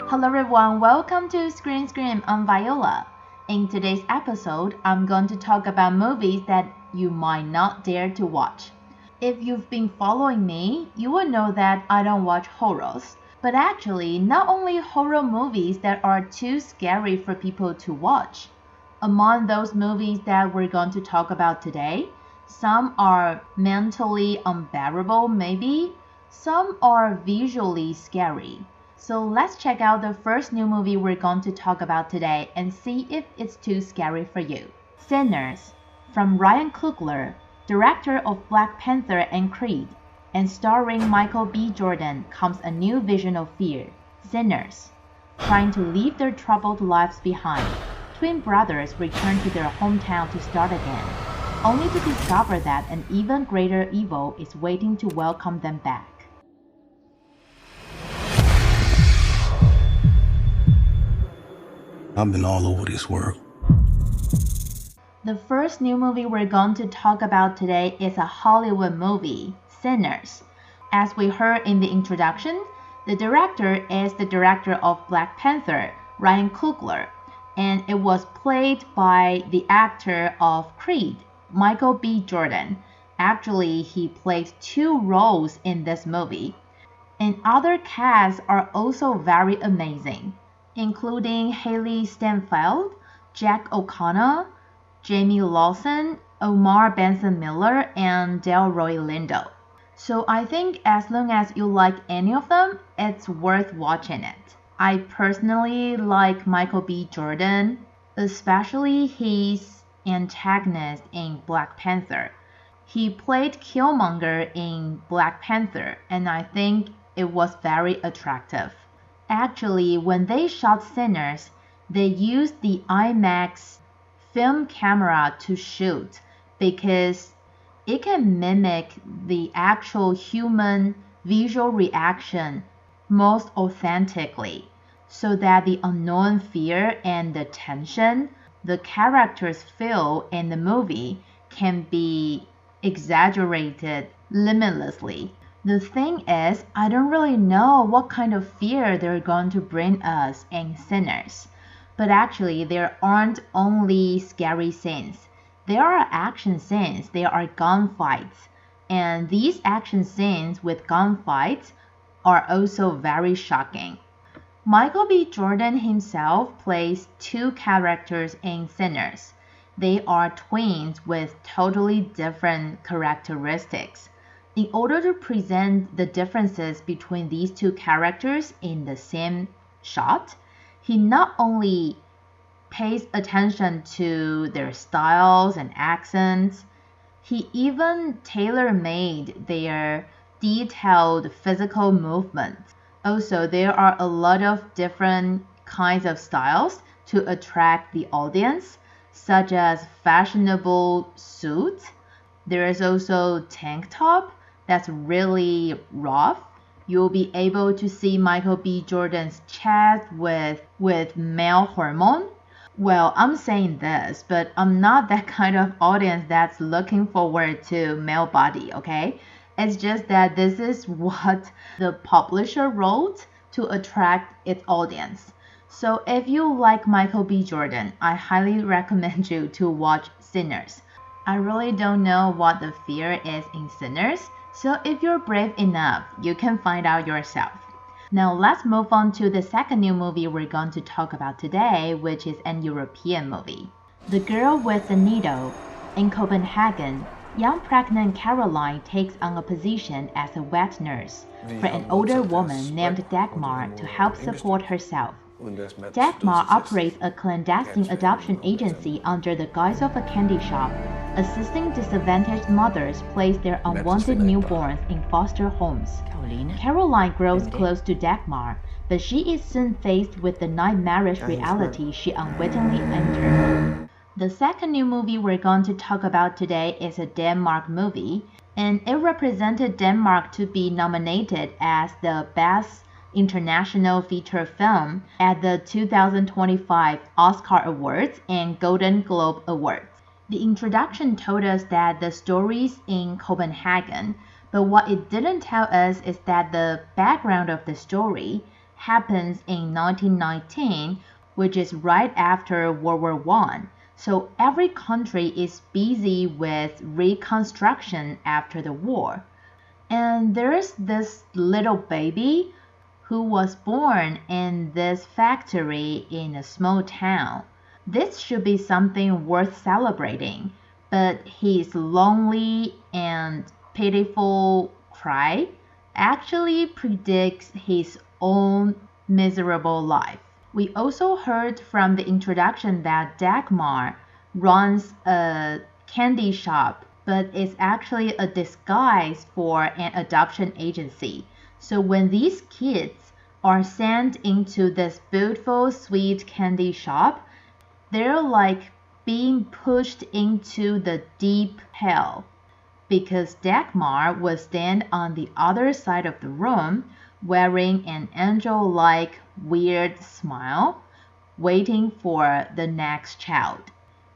Hello everyone, welcome to Screen Scream. I'm Viola. In today's episode, I'm going to talk about movies that you might not dare to watch. If you've been following me, you will know that I don't watch horrors. But actually, not only horror movies that are too scary for people to watch. Among those movies that we're going to talk about today, some are mentally unbearable maybe, some are visually scary. So let's check out the first new movie we're going to talk about today and see if it's too scary for you. Sinners, from Ryan Coogler, director of Black Panther and Creed, and starring Michael B. Jordan, comes a new vision of fear. Sinners. Trying to leave their troubled lives behind, twin brothers return to their hometown to start again, only to discover that an even greater evil is waiting to welcome them back. I've been all over this world. The first new movie we're going to talk about today is a Hollywood movie, Sinners. As we heard in the introduction, the director is the director of Black Panther, Ryan Coogler, and it was played by the actor of Creed, Michael B. Jordan. Actually, he played two roles in this movie. And other casts are also very amazing, including Haley Steinfeld, Jack O'Connor, Jamie Lawson, Omar Benson-Miller, and Delroy Lindo. So I think as long as you like any of them, it's worth watching it. I personally like Michael B. Jordan, especially his antagonist in Black Panther. He played Killmonger in Black Panther, and I think it was very attractive. Actually, when they shot Sinners, they used the IMAX film camera to shoot because it can mimic the actual human visual reaction most authentically, so that the unknown fear and the tension the characters feel in the movie can be exaggerated limitlessly. The thing is, I don't really know what kind of fear they're going to bring us in Sinners. But actually, there aren't only scary scenes. There are action scenes, there are gunfights. And these action scenes with gunfights are also very shocking. Michael B. Jordan himself plays two characters in Sinners. They are twins with totally different characteristics. In order to present the differences between these two characters in the same shot, he not only pays attention to their styles and accents, he even tailor-made their detailed physical movements. Also, there are a lot of different kinds of styles to attract the audience, such as fashionable suits. There is also tank top that's really rough. You'll be able to see Michael B. Jordan's chest with male hormone. Well, I'm saying this, but I'm not that kind of audience that's looking forward to male body, okay? It's just that this is what the publisher wrote to attract its audience. So if you like Michael B. Jordan, I highly recommend you to watch Sinners. I really don't know what the fear is in Sinners, so if you're brave enough, you can find out yourself. Now let's move on to the second new movie we're going to talk about today, which is an European movie. The Girl with the Needle. In Copenhagen, young pregnant Caroline takes on a position as a wet nurse for an older woman named Dagmar to help support herself. Dagmar operates a clandestine adoption agency under the guise of a candy shop, assisting disadvantaged mothers place their unwanted newborns in foster homes. Caroline grows close to Dagmar, but she is soon faced with the nightmarish reality she unwittingly entered. The second new movie we're going to talk about today is a Denmark movie, and it represented Denmark to be nominated as the Best International Feature Film at the 2025 Oscar Awards and Golden Globe Awards. The introduction told us that the story's in Copenhagen, but what it didn't tell us is that the background of the story happens in 1919, which is right after World War I. So every country is busy with reconstruction after the war. And there's this little baby who was born in this factory in a small town. This should be something worth celebrating, but his lonely and pitiful cry actually predicts his own miserable life. We also heard from the introduction that Dagmar runs a candy shop, but it's actually a disguise for an adoption agency. So when these kids are sent into this beautiful sweet candy shop, they're like being pushed into the deep hell because Dagmar will stand on the other side of the room wearing an angel-like weird smile, waiting for the next child.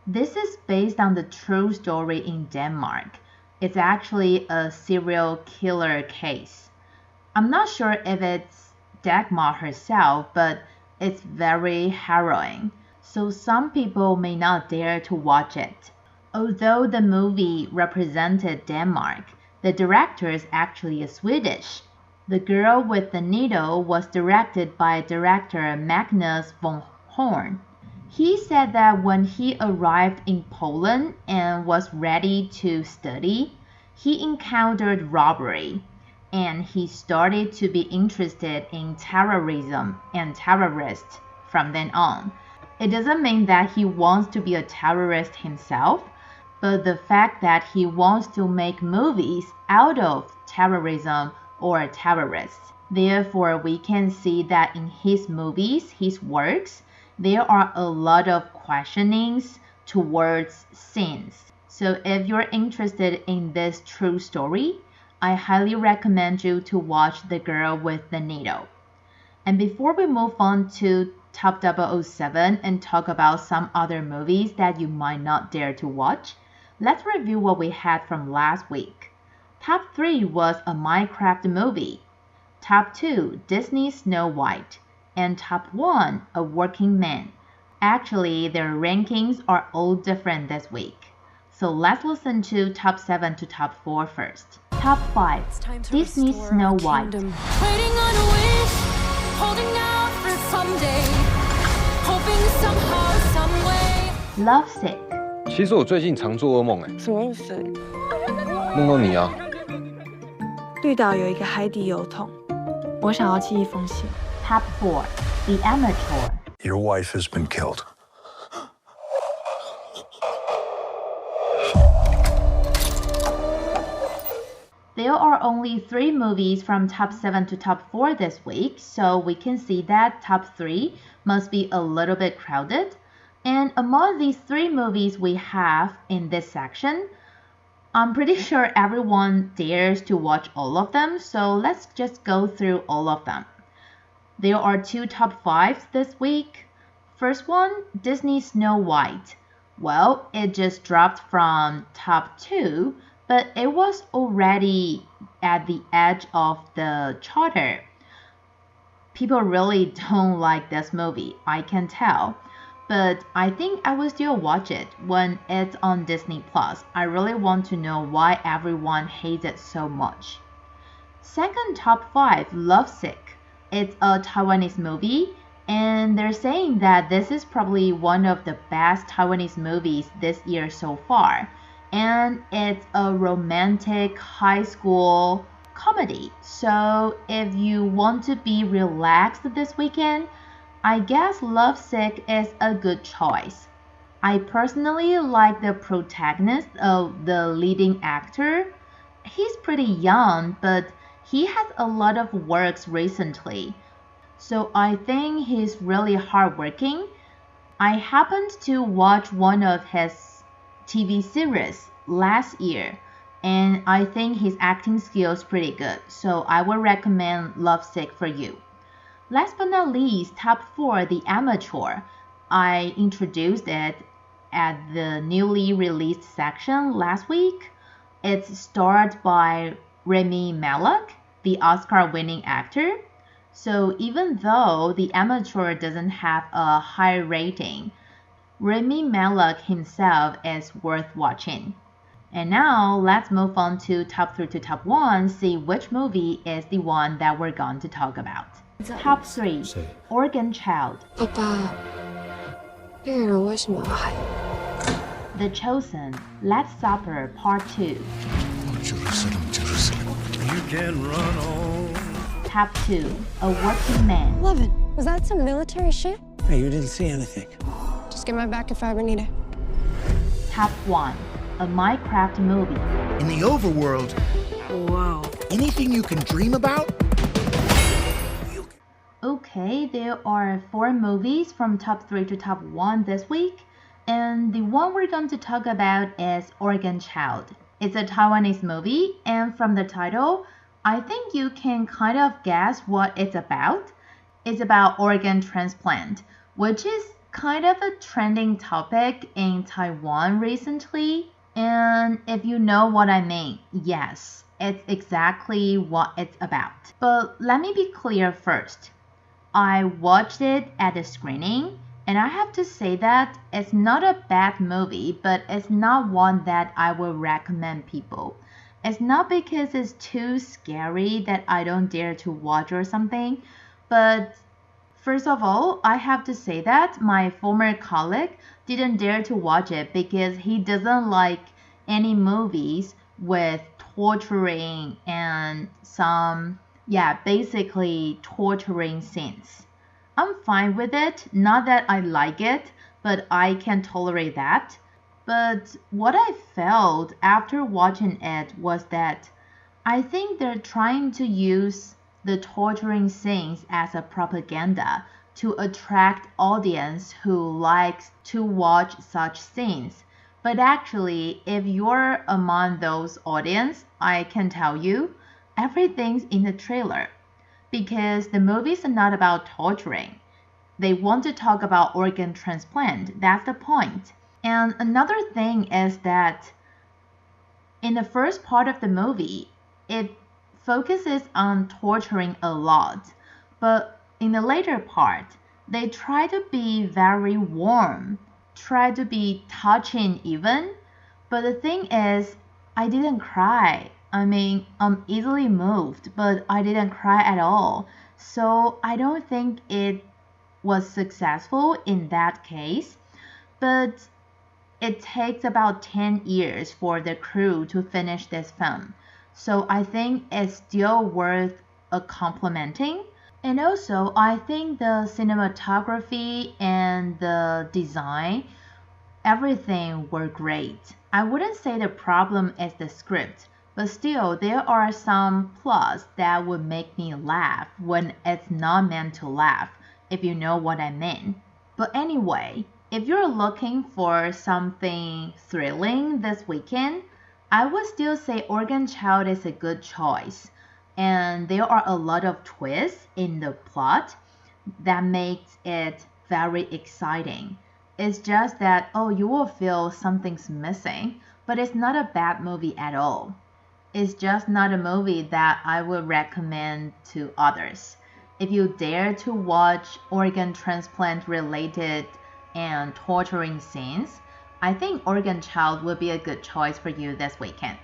This is based on the true story in Denmark. It's actually a serial killer case. I'm not sure if it's Dagmar herself, but it's very harrowing. So some people may not dare to watch it. Although the movie represented Denmark, the director is actually Swedish. The Girl with the Needle was directed by director Magnus von Horn. He said that when he arrived in Poland and was ready to study, he encountered robbery, and he started to be interested in terrorism and terrorists from then on. It doesn't mean that he wants to be a terrorist himself, but the fact that he wants to make movies out of terrorism or terrorists. Therefore, we can see that in his movies, his works, there are a lot of questionings towards sins. So if you're interested in this true story, I highly recommend you to watch The Girl with the Needle. And before we move on to Top 007 and talk about some other movies that you might not dare to watch, let's review what we had from last week. Top 3 was a Minecraft movie. Top 2, Disney's Snow White. And top 1, A Working Man. Actually, their rankings are all different this week. So let's listen to top 7 to top 4 first. Top 5, Disney's Snow White. Waiting on a wish, holding out for someday, hoping somehow, someway. Lovesick. 其实我最近常做噩梦，什么意思？梦到你啊。绿岛有一个海底油桶，我想要寄一封信。Top 4, The Amateur. Your wife has been killed. There are only 3 movies from top 7 to top 4 this week, so we can see that top 3 must be a little bit crowded. And among these 3 movies we have in this section, I'm pretty sure everyone dares to watch all of them, so let's just go through all of them. There are 2 top 5s this week. First one, Disney Snow White. Well, it just dropped from top 2, but it was already at the edge of the charter. People really don't like this movie, I can tell. But I think I will still watch it when it's on Disney+. I really want to know why everyone hates it so much. Second top 5, Lovesick. It's a Taiwanese movie, and they're saying that this is probably one of the best Taiwanese movies this year so far. And it's a romantic high school comedy. So if you want to be relaxed this weekend, I guess Lovesick is a good choice. I personally like the protagonist of the leading actor. He's pretty young, but he has a lot of works recently. So I think he's really hardworking. I happened to watch one of his TV series last year, and I think his acting skills pretty good. So I would recommend Lovesick for you. Last but not least, top 4, The Amateur. I introduced it at the newly released section last week. It's starred by Rami Malek, the Oscar-winning actor. So even though the amateur doesn't have a high rating, Rami Malek himself is worth watching. And now let's move on to top 3 to top 1, see which movie is the one that we're going to talk about. Top 3, Organ Child. 爸爸，恋人为什么要害？ The Chosen, Last Supper Part 2. Jerusalem, Jerusalem. You can run on. Top 2, A Working Man. 11. Was that some military shit? Hey, you didn't see anything. Just get my back if I ever need it. Top 1, A Minecraft Movie. In the overworld, Whoa. anything you can dream about? Okay, there are 4 movies from top 3 to top 1 this week. And the one we're going to talk about is Organ Child. It's a Taiwanese movie, and from the title, I think you can kind of guess what it's about. It's about organ transplant, which is kind of a trending topic in Taiwan recently. And if you know what I mean, yes, it's exactly what it's about. But let me be clear first. I watched it at the screening, and I have to say that it's not a bad movie, but it's not one that I would recommend people. It's not because it's too scary that I don't dare to watch or something, but first of all, I have to say that my former colleague didn't dare to watch it because he doesn't like any movies with torturing and some, basically torturing scenes. I'm fine with it, not that I like it, but I can tolerate that. But what I felt after watching it was that I think they're trying to use the torturing scenes as a propaganda to attract audience who likes to watch such scenes. But actually, if you're among those audience, I can tell you, everything's in the trailer. Because the movies are not about torturing. They want to talk about organ transplant. That's the point. And another thing is that in the first part of the movie, it focuses on torturing a lot. But in the later part, they try to be very warm, try to be touching even. But the thing is, I didn't cry. I mean, I'm easily moved, but I didn't cry at all. So I don't think it was successful in that case. But it takes about 10 years for the crew to finish this film. So I think it's still worth a complimenting. And also, I think the cinematography and the design, everything were great. I wouldn't say the problem is the script. But still, there are some plots that would make me laugh when it's not meant to laugh, if you know what I mean. But anyway, if you're looking for something thrilling this weekend, I would still say Organ Child is a good choice. And there are a lot of twists in the plot that makes it very exciting. It's just that, you will feel something's missing, but it's not a bad movie at all. It's just not a movie that I would recommend to others. If you dare to watch organ transplant related and torturing scenes, I think Organ Child would be a good choice for you this weekend.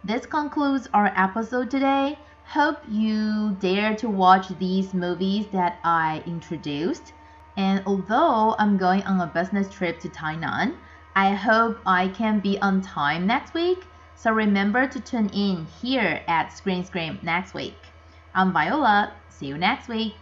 This concludes our episode today. Hope you dare to watch these movies that I introduced. And although I'm going on a business trip to Tainan, I hope I can be on time next week. So remember to tune in here at Screen Scream next week. I'm Viola. See you next week.